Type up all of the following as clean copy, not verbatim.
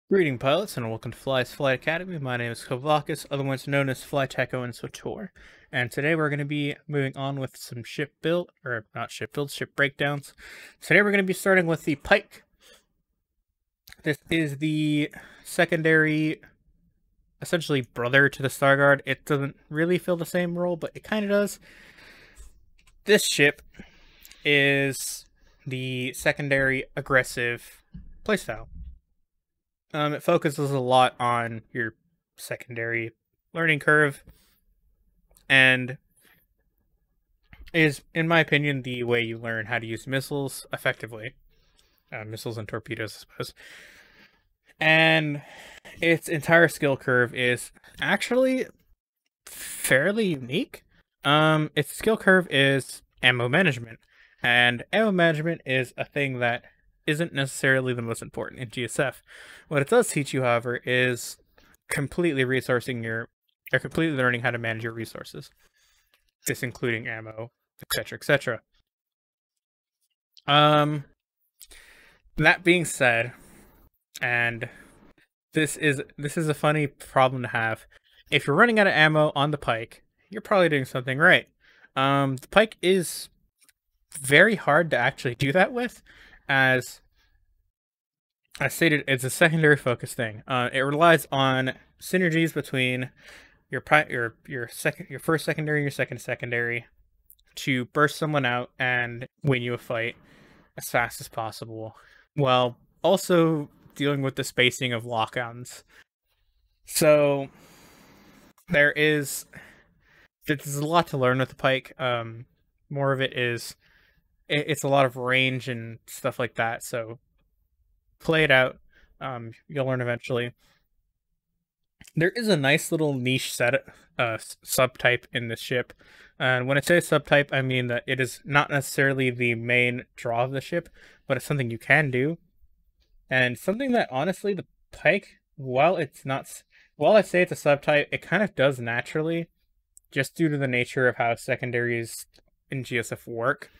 Greeting pilots and welcome to Fly's Flight Academy. My name is Kovakis, otherwise known as Flyteco and Sotor. And today we're going to be moving on with some ship breakdowns. Today we're going to be starting with the Pike. This is the secondary, essentially brother to the Starguard. It doesn't really fill the same role, but it kind of does. This ship is the secondary aggressive playstyle. It focuses a lot on your secondary learning curve and is, in my opinion, the way you learn how to use missiles effectively. Missiles and torpedoes, I suppose. And its entire skill curve is actually fairly unique. Its skill curve is ammo management. And ammo management is a thing that isn't necessarily the most important in GSF. What it does teach you, however, is completely completely learning how to manage your resources. This including ammo, etc., etc. That being said, and this is a funny problem to have. If you're running out of ammo on the Pike, you're probably doing something right. The Pike is very hard to actually do that with, as I stated, it's a secondary focus thing. It relies on synergies between your first secondary and your second secondary to burst someone out and win you a fight as fast as possible, while also dealing with the spacing of lockdowns. So there's a lot to learn with the Pike. More of it is it's a lot of range and stuff like that. So play it out. You'll learn eventually. There is a nice little niche subtype in this ship. And when I say subtype, I mean that it is not necessarily the main draw of the ship, but it's something you can do. And something that, honestly, the Pike, while I say it's a subtype, it kind of does naturally, just due to the nature of how secondaries in GSF work.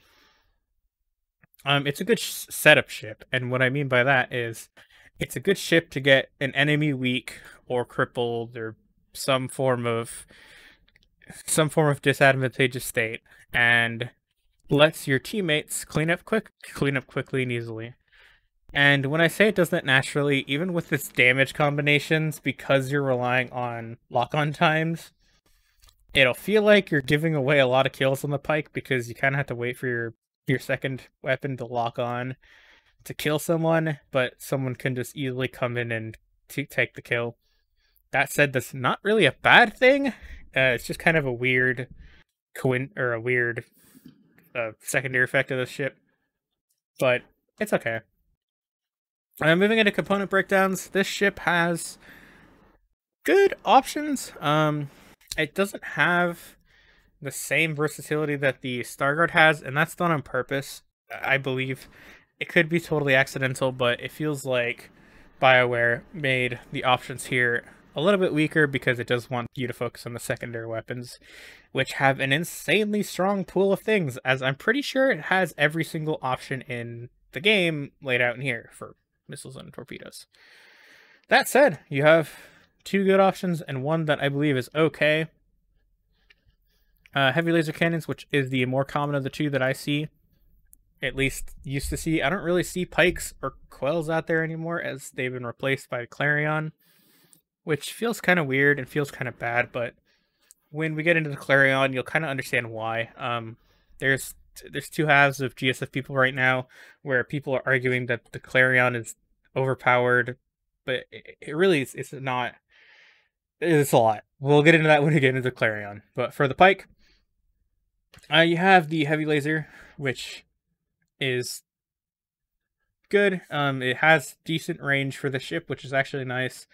It's a good setup ship, and what I mean by that is it's a good ship to get an enemy weak or crippled or some form of disadvantageous state, and lets your teammates clean up quickly and easily. And when I say it does that naturally, even with its damage combinations, because you're relying on lock-on times, it'll feel like you're giving away a lot of kills on the Pike because you kind of have to wait for your second weapon to lock on to kill someone, but someone can just easily come in and take the kill. That said, that's not really a bad thing. It's just kind of a weird secondary effect of the ship, but it's okay. Moving into component breakdowns, this ship has good options. It doesn't have the same versatility that the Starguard has, and that's done on purpose, I believe. It could be totally accidental, but it feels like BioWare made the options here a little bit weaker because it does want you to focus on the secondary weapons, which have an insanely strong pool of things, as I'm pretty sure it has every single option in the game laid out in here for missiles and torpedoes. That said, you have two good options and one that I believe is okay. Heavy laser cannons, which is the more common of the two that I see, at least used to see. I don't really see Pikes or Quells out there anymore, as they've been replaced by Clarion, which feels kind of weird and feels kind of bad, but when we get into the Clarion, you'll kind of understand why. There's two halves of GSF people right now, where people are arguing that the Clarion is overpowered, but it really is, it's not. It's a lot. We'll get into that when we get into Clarion. But for the Pike, you have the heavy laser, which is good. It has decent range for the ship, which is actually nice.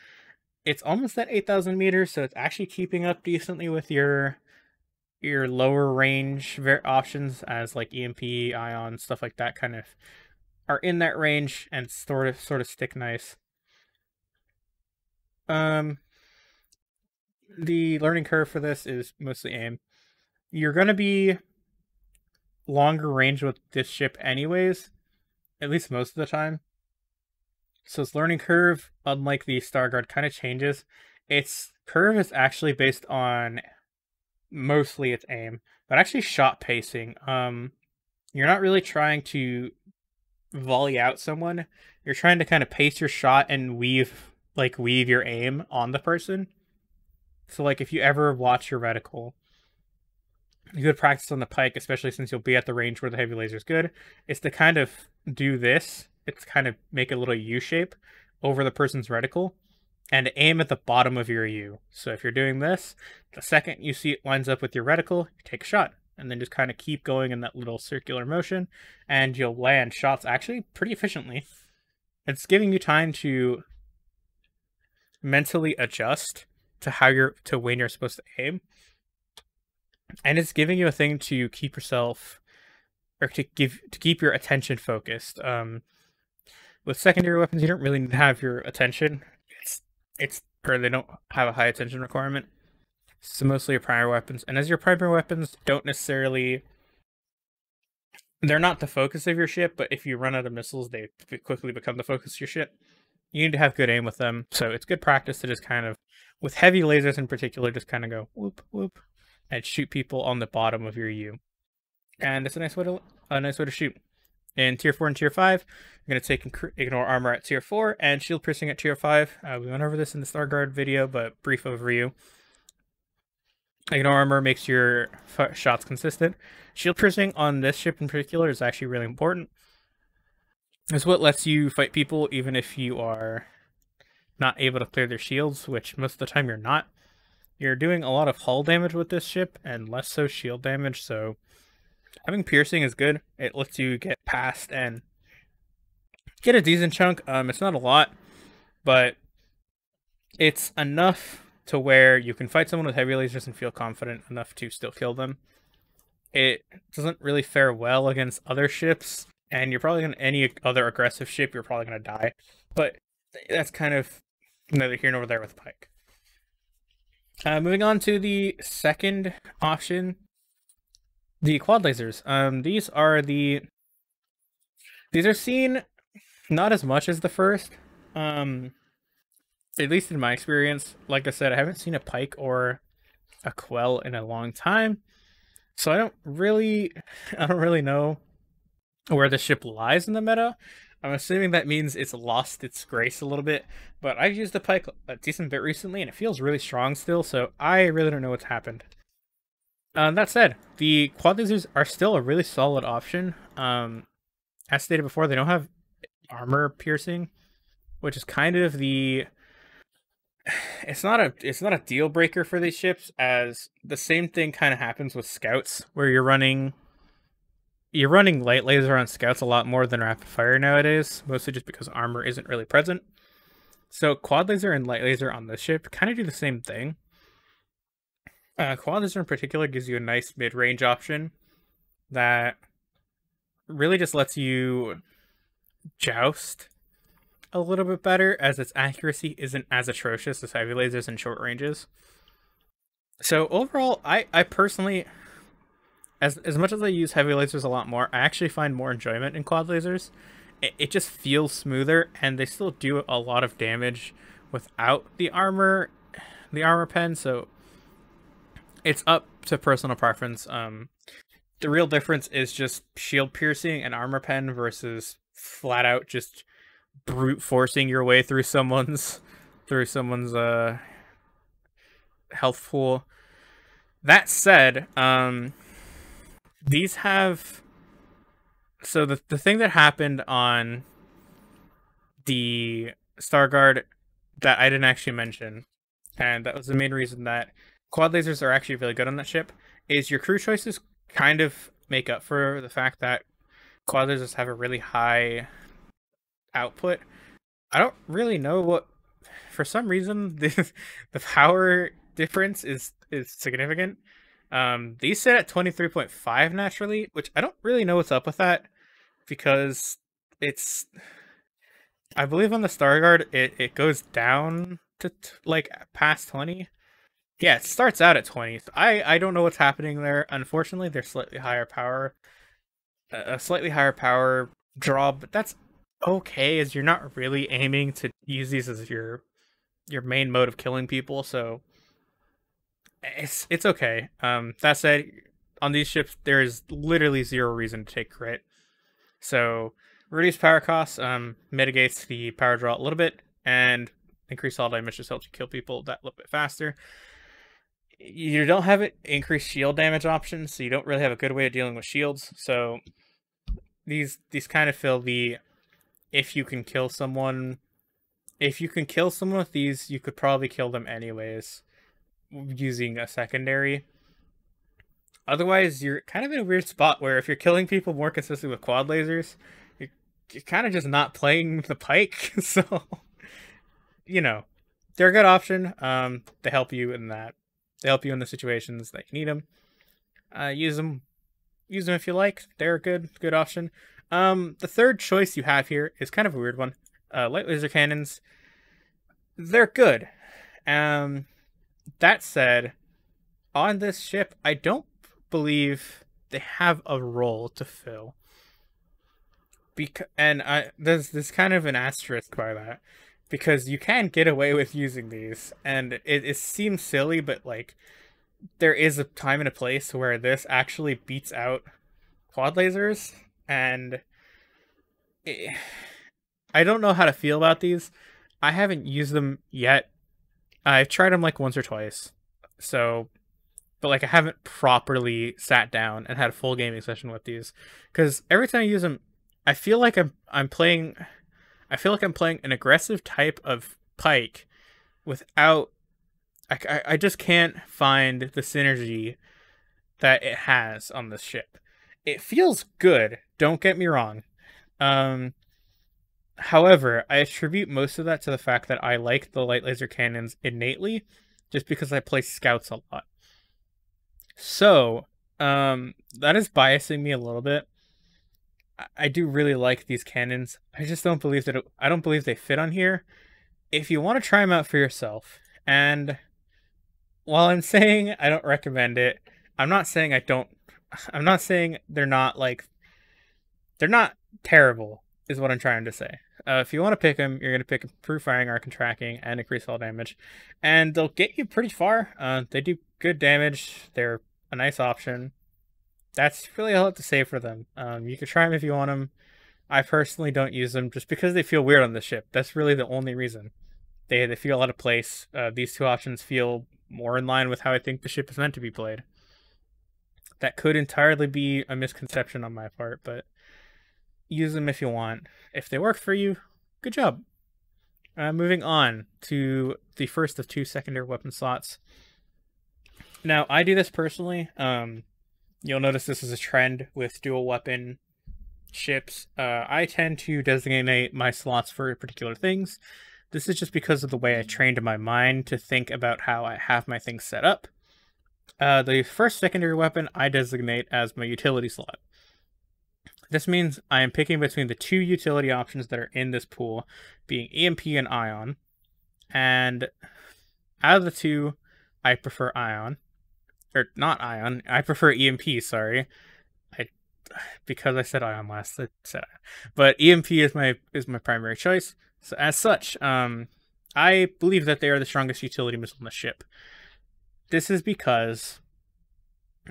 It's almost at 8,000 meters, so it's actually keeping up decently with your lower range options, as like EMP, ion, stuff like that kind of are in that range and sort of stick nice. The learning curve for this is mostly aim. You're going to be longer range with this ship anyways, at least most of the time. So its learning curve, unlike the Starguard, kind of changes. Its curve is actually based on mostly its aim, but actually shot pacing. You're not really trying to volley out someone. You're trying to kind of pace your shot and weave your aim on the person. So like if you ever watch your reticle, a good practice on the Pike, especially since you'll be at the range where the heavy laser is good, is to kind of do this. It's kind of make a little U shape over the person's reticle and aim at the bottom of your U. So if you're doing this, the second you see it lines up with your reticle, you take a shot. And then just kind of keep going in that little circular motion, and you'll land shots actually pretty efficiently. It's giving you time to mentally adjust to when you're supposed to aim. And it's giving you a thing to keep yourself, or to keep your attention focused. With secondary weapons, you don't really need to have your attention. Or they don't have a high attention requirement. So mostly your primary weapons. And as your primary weapons don't necessarily... They're not the focus of your ship, but if you run out of missiles, they quickly become the focus of your ship. You need to have good aim with them. So it's good practice to just kind of, with heavy lasers in particular, just kind of go whoop, whoop, and shoot people on the bottom of your U. And it's a nice way to shoot. In Tier 4 and Tier 5, you're going to take Ignore Armor at Tier 4 and Shield Piercing at Tier 5. We went over this in the Starguard video, but brief overview. Ignore Armor makes your shots consistent. Shield Piercing on this ship in particular is actually really important. It's what lets you fight people even if you are not able to clear their shields, which most of the time you're not. You're doing a lot of hull damage with this ship and less so shield damage, so having piercing is good. It lets you get past and get a decent chunk. It's not a lot, but it's enough to where you can fight someone with heavy lasers and feel confident enough to still kill them. It doesn't really fare well against other ships, and you're probably going to, any other aggressive ship, you're probably going to die. But that's kind of neither here nor there with Pike. Moving on to the second option, the quad lasers. These are seen not as much as the first. At least in my experience. Like I said, I haven't seen a Pike or a Quell in a long time, so I don't really know where the ship lies in the meta. I'm assuming that means it's lost its grace a little bit, but I've used the Pike a decent bit recently, and it feels really strong still, so I really don't know what's happened. That said, the quad lasers are still a really solid option. As stated before, they don't have armor piercing, which is kind of the... It's not a deal breaker for these ships, as the same thing kind of happens with scouts, where you're running light laser on scouts a lot more than rapid fire nowadays, mostly just because armor isn't really present. So quad laser and light laser on this ship kind of do the same thing. Quad laser in particular gives you a nice mid-range option that really just lets you joust a little bit better, as its accuracy isn't as atrocious as heavy lasers in short ranges. So overall, I personally, as much as I use heavy lasers a lot more, I actually find more enjoyment in quad lasers. It just feels smoother, and they still do a lot of damage without the armor pen, so it's up to personal preference. The real difference is just shield piercing and armor pen versus flat out just brute forcing your way through someone's health pool. That said, these have... So the thing that happened on the Starguard that I didn't actually mention, and that was the main reason that quad lasers are actually really good on that ship, is your crew choices kind of make up for the fact that quad lasers have a really high output. I don't really know what... For some reason, the power difference is significant. These sit at 23.5 naturally, which I don't really know what's up with that, because it's... I believe on the Starguard, it goes down to like past 20. Yeah, it starts out at 20. So I don't know what's happening there. Unfortunately, they're slightly higher power, a slightly higher power draw, but that's okay, as you're not really aiming to use these as your main mode of killing people, so it's okay. That said, on these ships there is literally zero reason to take crit. So reduce power costs mitigates the power draw a little bit, and increase all damage just helps you kill people that little bit faster. You don't have it increased shield damage options, so you don't really have a good way of dealing with shields. So these kind of fill the if you can kill someone with these, you could probably kill them anyways using a secondary. Otherwise, you're kind of in a weird spot where if you're killing people more consistently with quad lasers, you're kind of just not playing the Pike. So, you know, they're a good option. They help you in that. They help you in the situations that you need them. Use them if you like. They're a good option. The third choice you have here is kind of a weird one. Light laser cannons. They're good. That said, on this ship, I don't believe they have a role to fill. There's kind of an asterisk by that, because you can get away with using these, and it seems silly, but like there is a time and a place where this actually beats out quad lasers, and I don't know how to feel about these. I haven't used them yet. I've tried them like once or twice, so, but like I haven't properly sat down and had a full gaming session with these, because every time I use them, I feel like I'm playing an aggressive type of Pike without. I just can't find the synergy that it has on this ship. It feels good, don't get me wrong. However, I attribute most of that to the fact that I like the light laser cannons innately, just because I play scouts a lot. So, that is biasing me a little bit. I do really like these cannons. I just don't believe I don't believe they fit on here. If you want to try them out for yourself, and while I'm saying I don't recommend it, I'm not saying they're not terrible, is what I'm trying to say. If you want to pick them, you're going to pick improved firing arc and tracking and increase all damage, and they'll get you pretty far. They do good damage. They're a nice option. That's really all I have to say for them. You can try them if you want them. I personally don't use them just because they feel weird on the ship. That's really the only reason. They feel out of place. These two options feel more in line with how I think the ship is meant to be played. That could entirely be a misconception on my part, but use them if you want. If they work for you, good job. Moving on to the first of two secondary weapon slots. Now, I do this personally. You'll notice this is a trend with dual weapon ships. I tend to designate my slots for particular things. This is just because of the way I trained my mind to think about how I have my things set up. The first secondary weapon I designate as my utility slot. This means I am picking between the two utility options that are in this pool, being EMP and Ion. And out of the two, I prefer Ion. Or not Ion, I prefer EMP, sorry. Because I said Ion last, I said Ion. But EMP is my primary choice. So as such, I believe that they are the strongest utility missile on the ship. This is because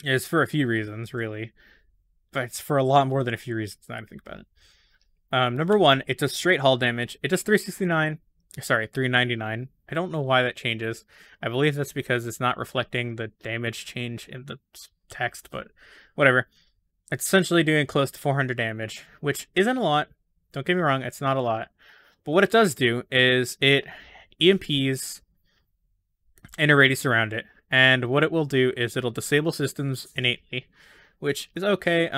it's for a few reasons, really. But it's for a lot more than a few reasons now I think about it. Number one, it does straight hull damage. It does 399. I don't know why that changes. I believe that's because it's not reflecting the damage change in the text, but whatever. It's essentially doing close to 400 damage, which isn't a lot. Don't get me wrong, it's not a lot. But what it does do is it EMPs in a radius around it. And what it will do is it'll disable systems innately, which is okay.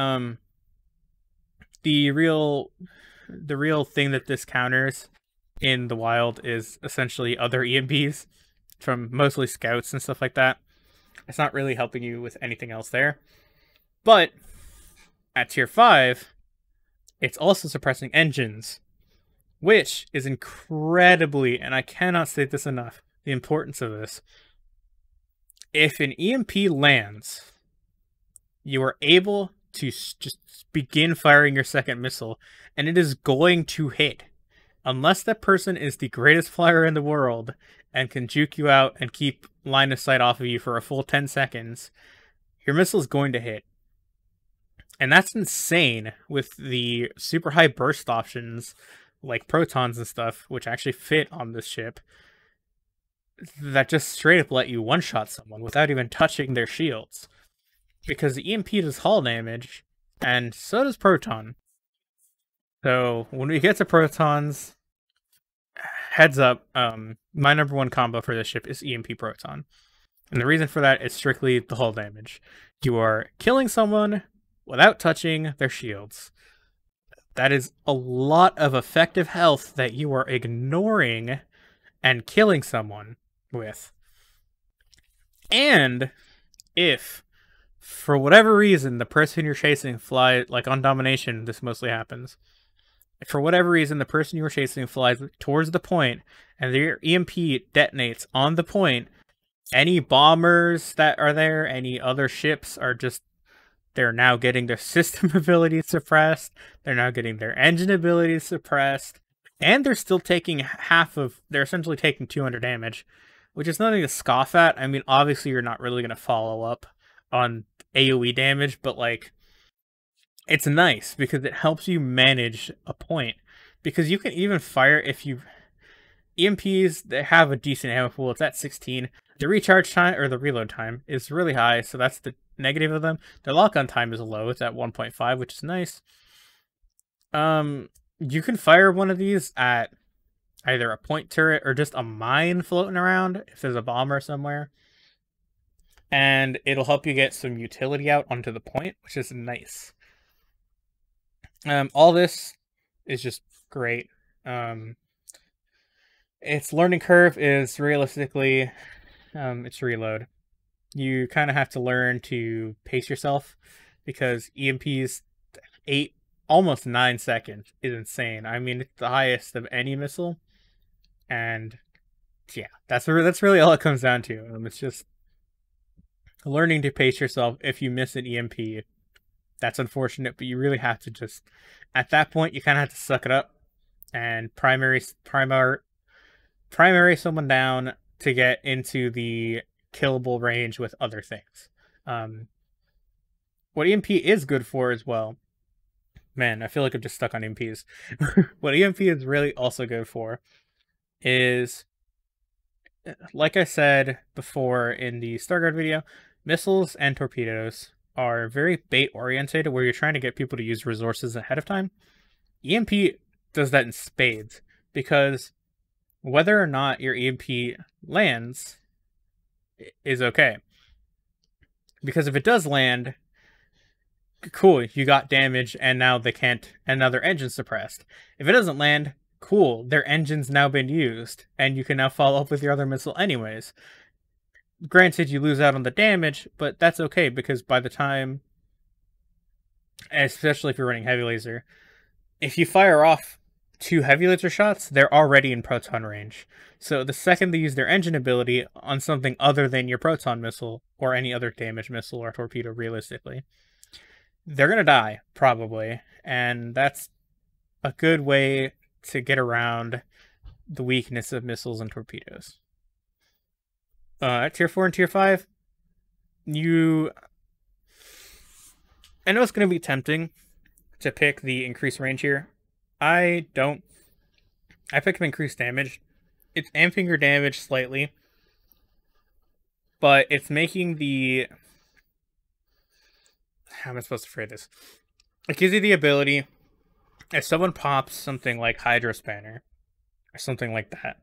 The real thing that this counters in the wild is essentially other EMPs from mostly scouts and stuff like that. It's not really helping you with anything else there. But at tier 5, it's also suppressing engines, which is incredibly, and I cannot state this enough, the importance of this. If an EMP lands, you are able to just begin firing your second missile, and it is going to hit. Unless that person is the greatest flyer in the world and can juke you out and keep line of sight off of you for a full 10 seconds, your missile is going to hit. And that's insane with the super high burst options like protons and stuff, which actually fit on this ship, that just straight up let you one-shot someone without even touching their shields. Because the EMP does hull damage, and so does proton. So when we get to protons, heads up, my number one combo for this ship is EMP proton. And the reason for that is strictly the hull damage. You are killing someone without touching their shields. That is a lot of effective health that you are ignoring and killing someone with. And if, for whatever reason, the person you're chasing flies, like on domination, this mostly happens. If for whatever reason, the person you were chasing flies towards the point and their EMP detonates on the point, any bombers that are there, any other ships are just, they're now getting their system abilities suppressed, they're now getting their engine abilities suppressed, and they're still taking they're essentially taking 200 damage, which is nothing to scoff at. I mean, obviously you're not really going to follow up on AoE damage, but like, it's nice because it helps you manage a point. Because you can even fire if you... EMPs, they have a decent ammo pool. It's at 16. The recharge time, or the reload time, is really high, so that's the negative of them. Their lock-on time is low. It's at 1.5, which is nice. You can fire one of these at either a point turret or just a mine floating around if there's a bomber somewhere. And it'll help you get some utility out onto the point, which is nice. All this is just great. Its learning curve is realistically, it's reload. You kind of have to learn to pace yourself because EMP's 8, almost 9 seconds is insane. I mean, it's the highest of any missile, and yeah, that's really all it comes down to. It's just learning to pace yourself. If you miss an EMP, that's unfortunate, but you really have to just, at that point, you kind of have to suck it up and primary someone down to get into the killable range with other things. What EMP is good for as well, man, I feel like I'm just stuck on EMPs. What EMP is really also good for is, like I said before in the Starguard video, missiles and torpedoes are very bait oriented, where you're trying to get people to use resources ahead of time. EMP does that in spades, because whether or not your EMP lands is okay. Because if it does land, cool, you got damage and now they can't, and now their engine's suppressed. If it doesn't land, cool, their engine's now been used and you can now follow up with your other missile anyways. Granted, you lose out on the damage, but that's okay, because by the time, especially if you're running heavy laser, if you fire off 2 heavy laser shots, they're already in proton range. So the second they use their engine ability on something other than your proton missile or any other damage missile or torpedo, realistically, they're gonna die, probably. And that's a good way to get around the weakness of missiles and torpedoes. At tier 4 and tier 5, I know it's going to be tempting to pick the increased range here. I pick increased damage. It's amping your damage slightly, but it's making the... How am I supposed to phrase this? It gives you the ability, if someone pops something like Hydro Spanner, or something like that,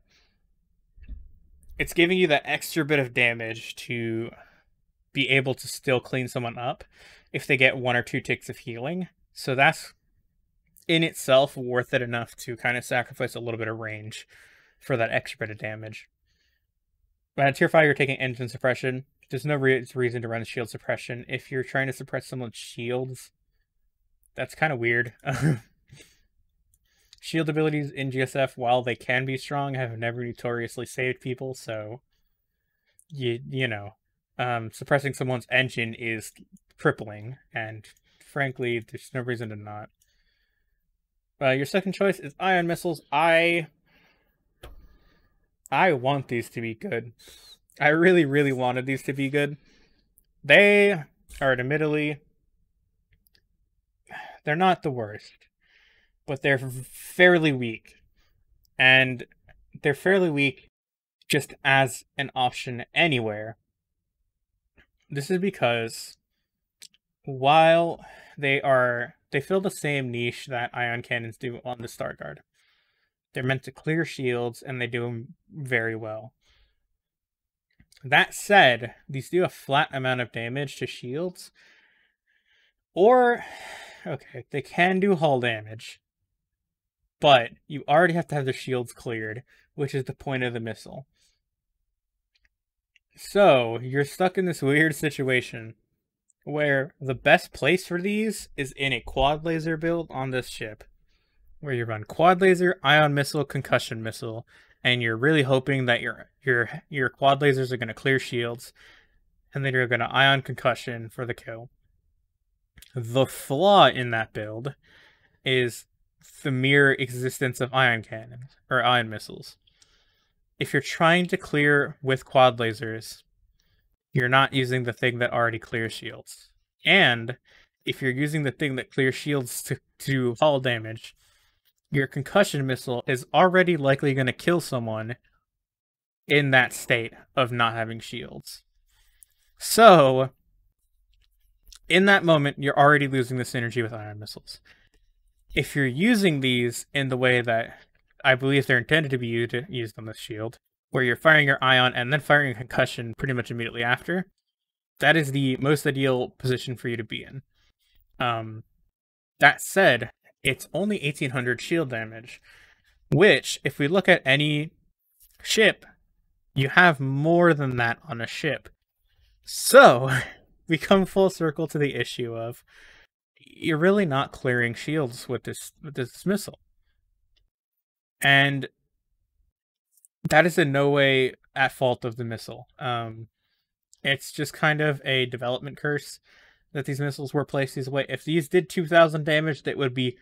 it's giving you that extra bit of damage to be able to still clean someone up if they get 1 or 2 ticks of healing. So that's in itself worth it enough to kind of sacrifice a little bit of range for that extra bit of damage. But at tier 5, you're taking engine suppression. There's no reason to run shield suppression. If you're trying to suppress someone's shields, that's kind of weird. Shield abilities in GSF, while they can be strong, have never notoriously saved people, so you know, suppressing someone's engine is crippling, and frankly, there's no reason to not. Your second choice is ion missiles. I want these to be good. I really, really wanted these to be good. They are admittedly, they're not the worst, but they're fairly weak. And they're fairly weak just as an option anywhere. This is because while they fill the same niche that ion cannons do on the Star Guard. They're meant to clear shields, and they do them very well. That said, these do a flat amount of damage to shields. Or, okay, they can do hull damage. But you already have to have the shields cleared, which is the point of the missile. So, you're stuck in this weird situation where the best place for these is in a quad laser build on this ship, where you run quad laser, ion missile, concussion missile, and you're really hoping that your quad lasers are going to clear shields, and then you're going to ion concussion for the kill. The flaw in that build is the mere existence of ion cannons or ion missiles. If you're trying to clear with quad lasers, you're not using the thing that already clears shields. And if you're using the thing that clears shields to hull damage, your concussion missile is already likely going to kill someone in that state of not having shields. So, in that moment, you're already losing the synergy with ion missiles. If you're using these in the way that I believe they're intended to be used on this shield, where you're firing your ion and then firing a concussion pretty much immediately after, that is the most ideal position for you to be in. That said, it's only 1800 shield damage, which, if we look at any ship, you have more than that on a ship. So, we come full circle to the issue of you're really not clearing shields with this missile. And that is in no way at fault of the missile. It's just kind of a development curse that these missiles were placed this way. If these did 2,000 damage, that would be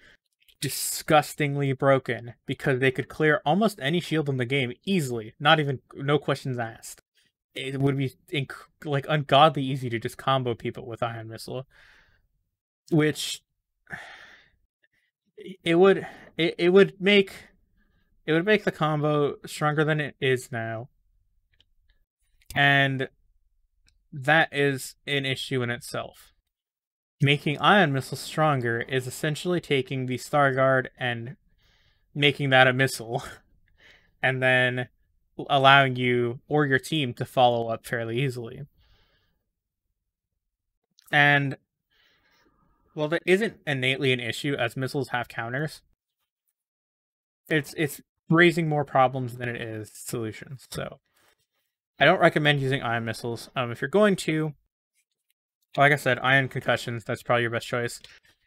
disgustingly broken, because they could clear almost any shield in the game easily, no questions asked. It would be like ungodly easy to just combo people with ion missile, which it would make the combo stronger than it is now, and that is an issue in itself. Making ion missiles stronger is essentially taking the Star Guard and making that a missile, and then allowing you or your team to follow up fairly easily. And well, that isn't innately an issue, as missiles have counters. It's raising more problems than it is solutions. So I don't recommend using ion missiles. If you're going to, like I said, ion concussions, that's probably your best choice.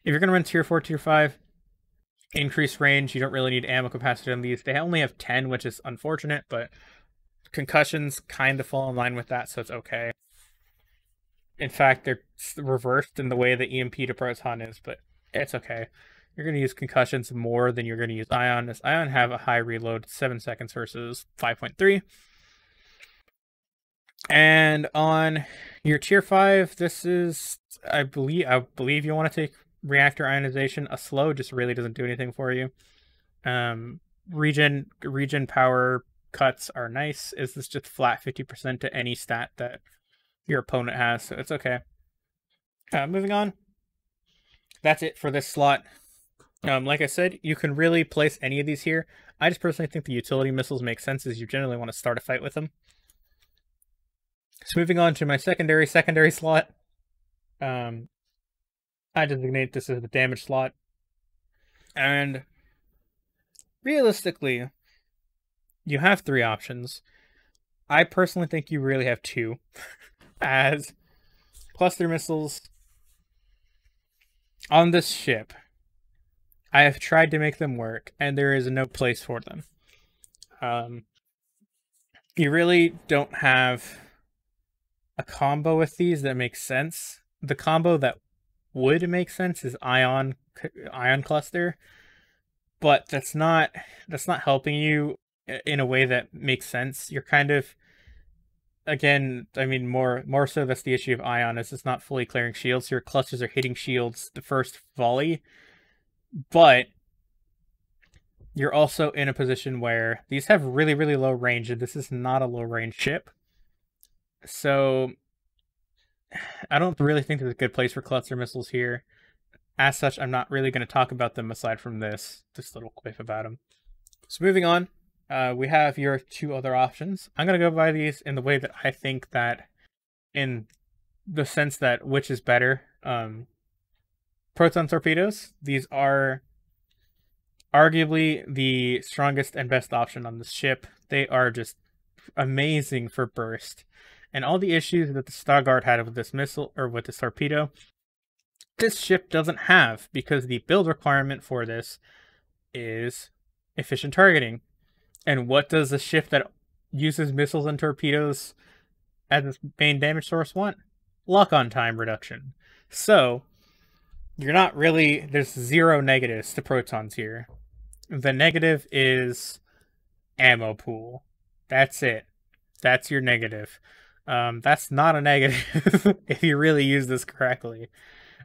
If you're going to run tier 4, tier 5, increased range, you don't really need ammo capacity on these. They only have 10, which is unfortunate, but concussions kind of fall in line with that, so it's okay. In fact, they're reversed in the way the EMP to proton is, but it's okay. You're going to use concussions more than you're going to use ion, as ion have a high reload, 7 seconds versus 5.3. And on your tier 5, this is, I believe you want to take reactor ionization. A slow just really doesn't do anything for you. Regen power cuts are nice. Is this just flat 50% to any stat that your opponent has, so it's okay. Moving on. That's it for this slot. Like I said, you can really place any of these here. I just personally think the utility missiles make sense, as you generally want to start a fight with them. So moving on to my secondary slot. I designate this as the damage slot. And realistically, you have 3 options. I personally think you really have 2. As cluster missiles on this ship, I have tried to make them work, and there is no place for them. You really don't have a combo with these that makes sense. The combo that would make sense is ion cluster, but that's not helping you in a way that makes sense. You're kind of, again, I mean, more so that's the issue of ion, is it's not fully clearing shields. Your clusters are hitting shields the first volley, but you're also in a position where these have really, really low range, and this is not a low range ship. So I don't really think there's a good place for cluster missiles here. As such, I'm not really going to talk about them aside from this little quiff about them. So moving on, we have your two other options. I'm going to go by these in the way that I think that, in the sense that which is better. Proton torpedoes. These are arguably the strongest and best option on this ship. They are just amazing for burst. And all the issues that the Starguard had with this missile, or with this torpedo, this ship doesn't have, because the build requirement for this is efficient targeting. And what does a ship that uses missiles and torpedoes as its main damage source want? Lock-on time reduction. So, you're not really... There's zero negatives to protons here. The negative is ammo pool. That's it. That's your negative. That's not a negative if you really use this correctly.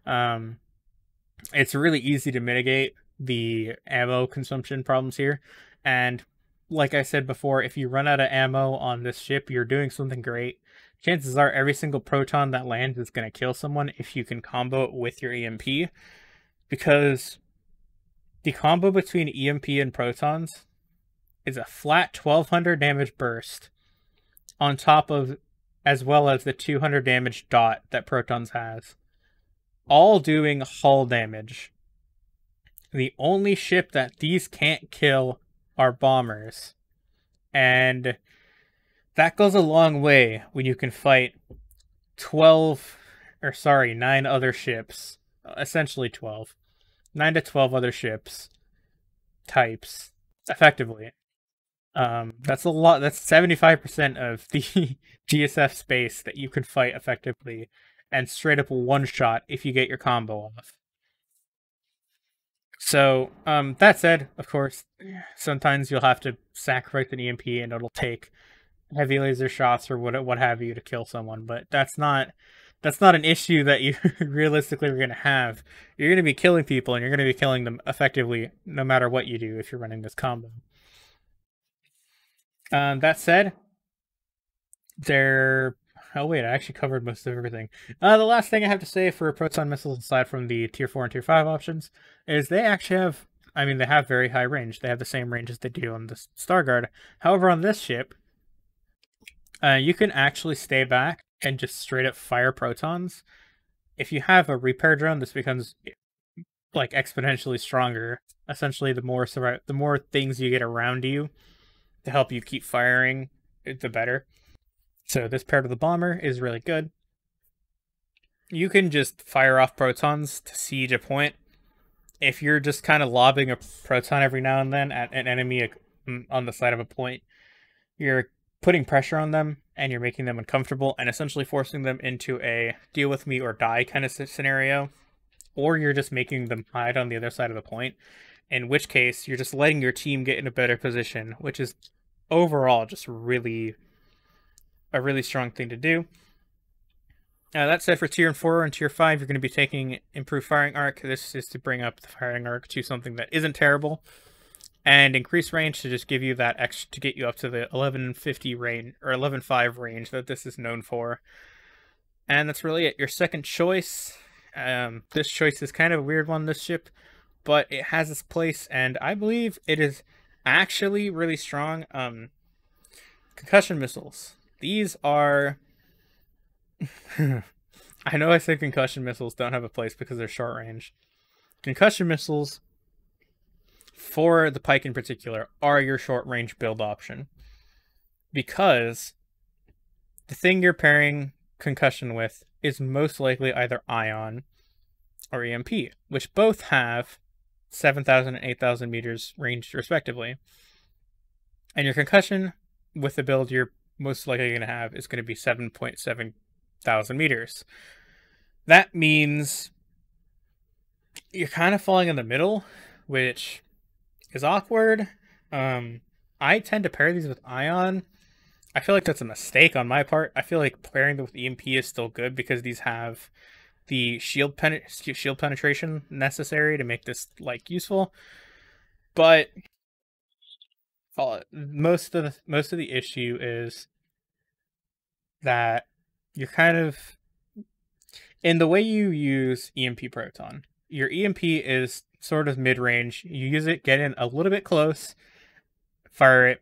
It's really easy to mitigate the ammo consumption problems here. And like I said before, if you run out of ammo on this ship, you're doing something great. Chances are every single proton that lands is going to kill someone if you can combo it with your EMP. Because the combo between EMP and protons is a flat 1200 damage burst on top of, as well as the 200 damage dot that protons has, all doing hull damage. The only ship that these can't kill are bombers, and that goes a long way when you can fight 9 other ships, essentially 9 to 12 other ships types effectively. That's a lot. That's 75% of the GSF space that you can fight effectively and straight up one shot if you get your combo off. So, that said, of course, sometimes you'll have to sacrifice an EMP and it'll take heavy laser shots or what have you to kill someone, but that's not an issue that you realistically are going to have. You're going to be killing people, and you're going to be killing them effectively no matter what you do if you're running this combo. That said, oh wait, I actually covered most of everything. The last thing I have to say for proton missiles, aside from the tier 4 and tier 5 options, is they actually have, they have very high range. They have the same range as they do on the Starguard. However, on this ship, you can actually stay back and just straight up fire protons. If you have a repair drone, this becomes like exponentially stronger. Essentially, the more things you get around you to help you keep firing, the better. So this paired with the bomber is really good. You can just fire off protons to siege a point. If you're just kind of lobbing a proton every now and then at an enemy on the side of a point, you're putting pressure on them and you're making them uncomfortable and essentially forcing them into a deal with me or die kind of scenario. Or you're just making them hide on the other side of the point, in which case you're just letting your team get in a better position, which is overall just really a really strong thing to do. That said, for tier 4 and tier 5, you're going to be taking improved firing arc. This is to bring up the firing arc to something that isn't terrible, and increase range to just give you that extra, to get you up to the 1150 range or 11.5 range that this is known for. And that's really it. Your second choice. This choice is kind of a weird one, this ship, but it has its place, and I believe it is actually really strong. Concussion missiles. These are... I know I say concussion missiles don't have a place because they're short range. Concussion missiles, for the Pike in particular, are your short range build option. Because the thing you're pairing concussion with is most likely either ion or EMP, which both have 7,000 and 8,000 meters range respectively. And your concussion with the build you're most likely going to have is going to be 7,700 meters. That means you're kind of falling in the middle, which is awkward. I tend to pair these with Ion. I feel like that's a mistake on my part. I feel like pairing them with EMP is still good because these have the shield penetration necessary to make this like useful. But most of the issue is that you're kind of in the way you use EMP Proton. Your EMP is sort of mid-range. You use it, get in a little bit close, fire it.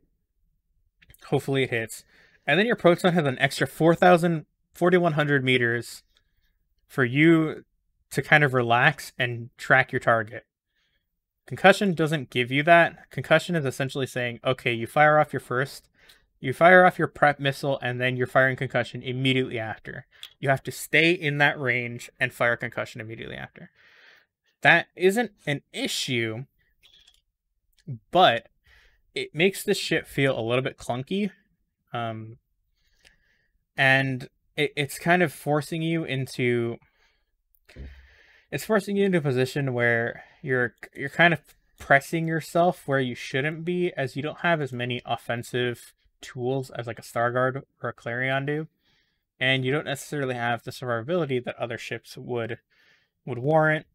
Hopefully it hits. And then your Proton has an extra 4,100 meters for you to kind of relax and track your target. Concussion doesn't give you that. Concussion is essentially saying, okay, you fire off your prep missile, and then you're firing concussion immediately after. You have to stay in that range and fire concussion immediately after. That isn't an issue, but it makes this ship feel a little bit clunky. And it's kind of forcing you into a position where you're kind of pressing yourself where you shouldn't be, as you don't have as many offensive tools as like a Starguard or a Clarion do, and you don't necessarily have the survivability that other ships would warrant,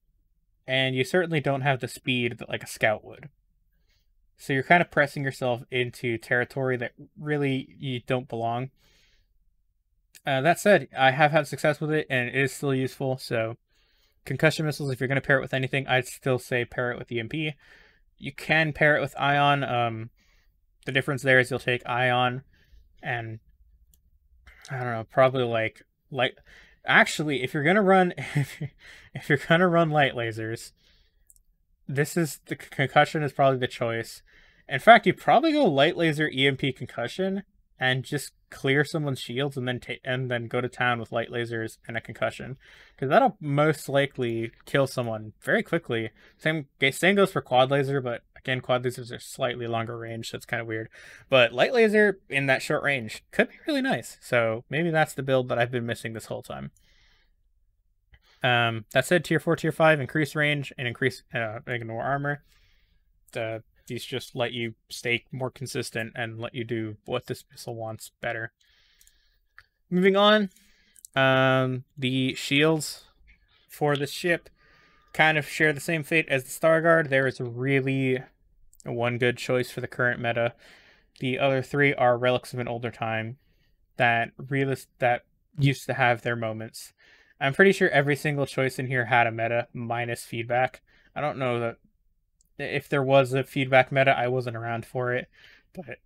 and you certainly don't have the speed that like a Scout would. So you're kind of pressing yourself into territory that really you don't belong. That said, I have had success with it, and it is still useful. So concussion missiles, if you're going to pair it with anything, I'd still say pair it with EMP. You can pair it with Ion. The difference there is you'll take Ion and I don't know, probably like light. Actually, if you're gonna run light lasers, the concussion is probably the choice. In fact, you probably go light laser EMP concussion and just clear someone's shields and then go to town with light lasers and a concussion, because that'll most likely kill someone very quickly. Same goes for quad laser, but again, quad lasers are slightly longer range, so it's kind of weird. But light laser in that short range could be really nice. So maybe that's the build that I've been missing this whole time. That said, tier 4, tier 5, increase range and ignore armor. These just let you stay more consistent and let you do what this missile wants better. Moving on, the shields for this ship kind of share the same fate as the Starguard. There is really one good choice for the current meta. The other three are relics of an older time that used to have their moments. I'm pretty sure every single choice in here had a meta minus feedback. I don't know that if there was a feedback meta, I wasn't around for it, but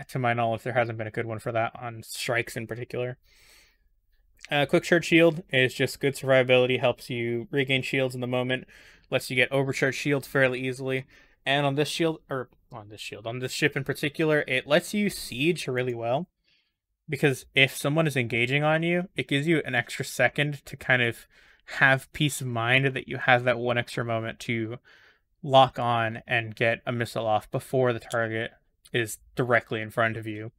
to my knowledge, there hasn't been a good one for that on strikes in particular. Quick charge shield is just good survivability, helps you regain shields in the moment, lets you get overcharged shields fairly easily. And on this ship in particular, it lets you siege really well, because if someone is engaging on you, it gives you an extra second to kind of have peace of mind that you have that one extra moment to lock on and get a missile off before the target is directly in front of you.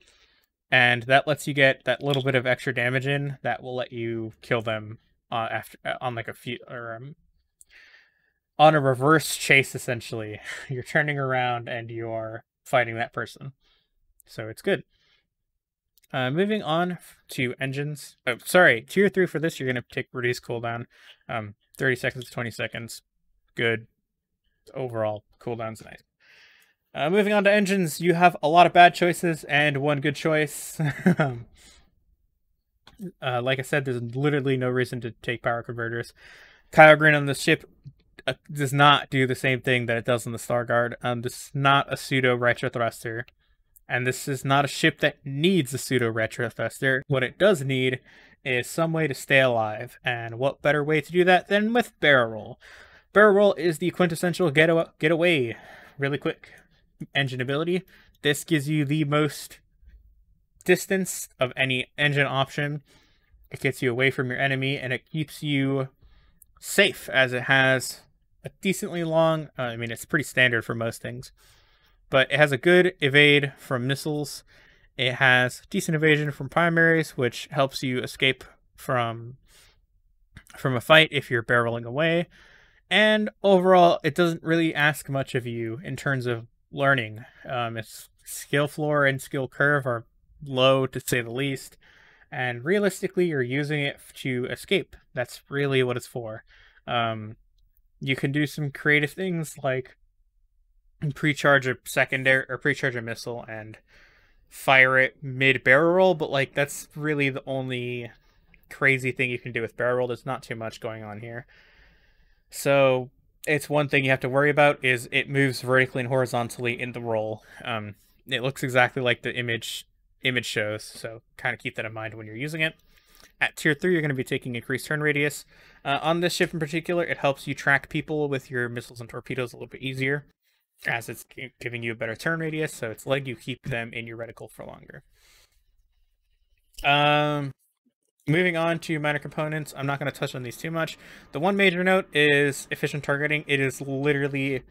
And that lets you get that little bit of extra damage in that will let you kill them on a reverse chase, essentially. You're turning around and you're fighting that person. So it's good. Moving on to engines. Oh, sorry, tier 3 for this, you're going to take reduce cooldown. 30 seconds to 20 seconds. Good. Overall, cooldown's nice. Moving on to engines, you have a lot of bad choices and one good choice. Like I said, there's literally no reason to take power converters. Kyogre on the ship does not do the same thing that it does on the Starguard. This is not a pseudo retro thruster, and this is not a ship that needs a pseudo retro thruster. What it does need is some way to stay alive, and what better way to do that than with barrel roll? Barrel roll is the quintessential get away really quick engine ability. This gives you the most distance of any engine option. It gets you away from your enemy, and it keeps you safe, as it has a decently long, it's pretty standard for most things, but it has a good evade from missiles. It has decent evasion from primaries, which helps you escape from a fight if you're barreling away. And overall, it doesn't really ask much of you in terms of learning. Its skill floor and skill curve are low, to say the least. And realistically, you're using it to escape. That's really what it's for. You can do some creative things like pre-charge a secondary or pre-charge a missile and fire it mid-barrel roll, but like that's really the only crazy thing you can do with barrel roll. There's not too much going on here. So it's one thing you have to worry about is it moves vertically and horizontally in the roll. It looks exactly like the image shows, so kind of keep that in mind when you're using it. At tier 3, you're going to be taking increased turn radius. On this ship in particular, it helps you track people with your missiles and torpedoes a little bit easier, as it's giving you a better turn radius, so it's letting you keep them in your reticle for longer. Moving on to minor components, I'm not going to touch on these too much. The one major note is efficient targeting. It is literally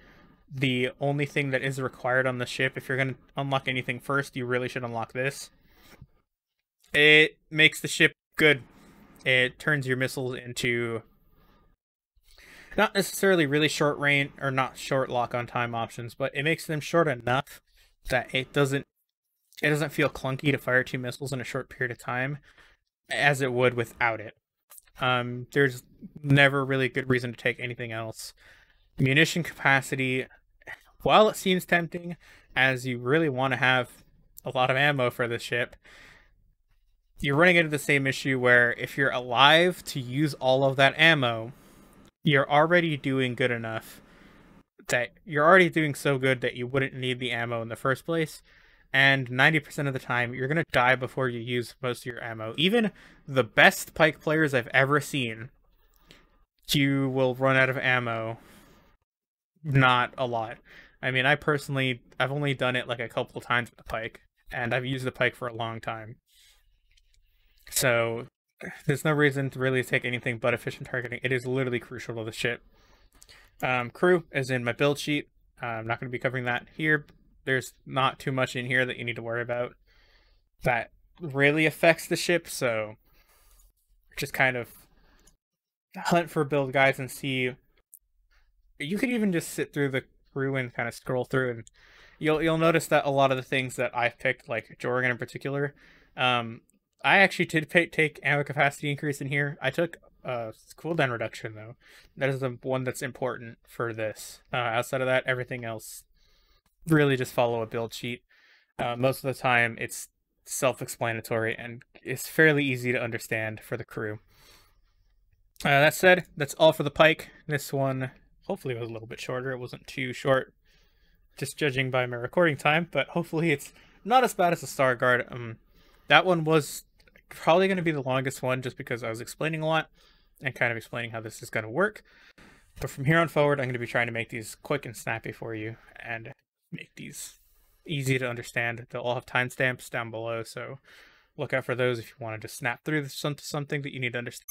the only thing that is required on the ship. If you're going to unlock anything first, you really should unlock this. It makes the ship good. It turns your missiles into not necessarily really short range or not short lock on time options, but it makes them short enough that it doesn't feel clunky to fire 2 missiles in a short period of time as it would without it. There's never really good reason to take anything else. Munition capacity, while it seems tempting, as you really want to have a lot of ammo for this ship, you're running into the same issue where if you're alive to use all of that ammo, you're already doing good enough that you're already doing so good that you wouldn't need the ammo in the first place. And 90% of the time, you're going to die before you use most of your ammo. Even the best Pike players I've ever seen, you will run out of ammo. Not a lot. I mean, I've only done it like a couple of times with the Pike, and I've used the Pike for a long time. So there's no reason to really take anything but efficient targeting. It is literally crucial to the ship. Crew is in my build sheet. I'm not going to be covering that here. There's not too much in here that you need to worry about that really affects the ship, so just kind of hunt for build guides and see. You could even just sit through the crew and kind of scroll through, and you'll notice that a lot of the things that I've picked, like Jorgen in particular, I actually did take ammo capacity increase in here. I took cooldown reduction though. That is the one that's important for this. Outside of that, everything else really just follow a build sheet. Most of the time it's self-explanatory and it's fairly easy to understand for the crew. That said, that's all for the Pike. This one hopefully was a little bit shorter. It wasn't too short, just judging by my recording time, but hopefully it's not as bad as the Star Guard. That one was probably going to be the longest one just because I was explaining a lot and kind of explaining how this is going to work. But from here on forward, I'm going to be trying to make these quick and snappy for you and make these easy to understand. They'll all have timestamps down below, so look out for those if you want to just snap through something that you need to understand.